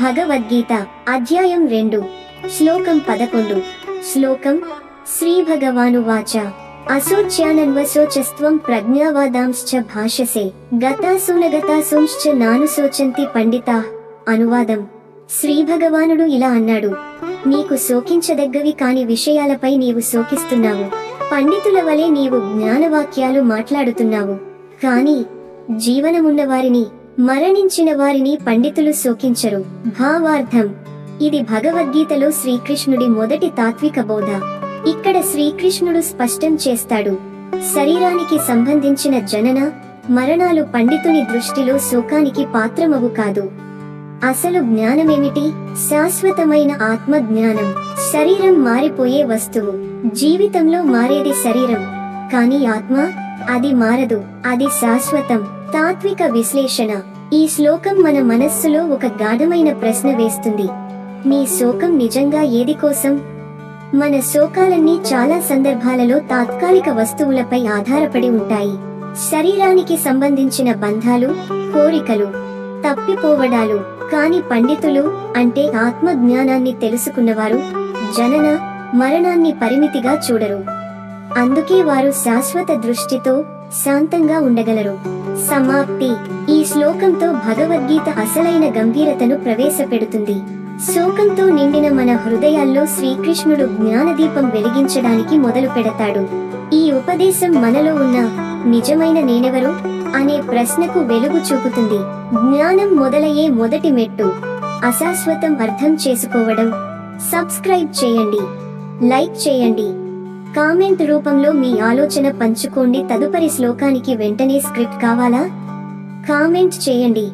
భగవద్గీత అధ్యాయం 2 శ్లోకం 11 శ్లోకం శ్రీ భగవానువాచ అశోచ్యానన్వశోచస్త్వం ప్రజ్ఞావాదాంశ్చ భాషసే గతాసునగతాసుంశ్చ నానుశోచంతి పండితాః. అనువాదం: శ్రీ భగవానుడు ఇలా అన్నాడు, నీకు శోకించదగ్గవి కాని విషయాలపై నీవు శోకిస్తున్నావు. పండితుల వలె నీవు జ్ఞానవాక్యాలు మాట్లాడుతున్నావు. కానీ జీవనమున్నవారిని, మరణించిన వారిని పండితులు శోకించరు. భావార్థం: ఇది భగవద్గీతలో శ్రీకృష్ణుడి మొదటి తాత్విక బోధ. ఇక్కడ శ్రీకృష్ణుడు స్పష్టం చేస్తాడు, శరీరానికి సంబంధించిన జనన మరణాలు పండితుని దృష్టిలో శోకానికి పాత్రమవు కాదు. అసలు జ్ఞానమేమిటి? శాశ్వతమైన ఆత్మ జ్ఞానం. శరీరం మారిపోయే వస్తువు. జీవితంలో మారేది శరీరం, కానీ ఆత్మ, అది మారదు, అది శాశ్వతం. తాత్విక విశ్లేషణ: ఈ శ్లోకం మన మనస్సులో ఒక గాఢమైన ప్రశ్న వేస్తుంది. నీ శోకం నిజంగా ఏది కోసం? మన శోకాలన్నీ చాలా సందర్భాలలో తాత్కాలిక వస్తువులపై ఆధారపడి ఉంటాయి. శరీరానికి సంబంధించిన బంధాలు, కోరికలు, తప్పిపోవడాలు. కాని పండితులు, అంటే ఆత్మ జ్ఞానాన్ని తెలుసుకున్నవారు, జనన మరణాన్ని పరిమితిగా చూడరు. అందుకే వారు శాశ్వత దృష్టితో శాంతంగా ఉండగలరు. సమాప్తి: ఈ శ్లోకంతో భగవద్గీత అసలైన గంభీరతను ప్రవేశపెడుతుంది. శోకంతో నిండిన మన హృదయాల్లో శ్రీకృష్ణుడు జ్ఞానదీపం వెలిగించడానికి మొదలు పెడతాడు. ఈ ఉపదేశం మనలో ఉన్న నిజమైన నేనెవరు అనే ప్రశ్నకు వెలుగు చూపుతుంది. జ్ఞానం మొదలయ్యే మొదటి మెట్టు అశాశ్వతం అర్థం చేసుకోవడం. సబ్స్క్రైబ్ చేయండి, లైక్ చేయండి, కామెంట్ రూపంలో మీ ఆలోచన పంచుకోండి. తదుపరి శ్లోకానికి వెంటనే స్క్రిప్ట్ కావాలా? కామెంట్ చేయండి.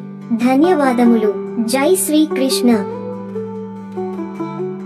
ధన్యవాదములు. జై శ్రీకృష్ణ.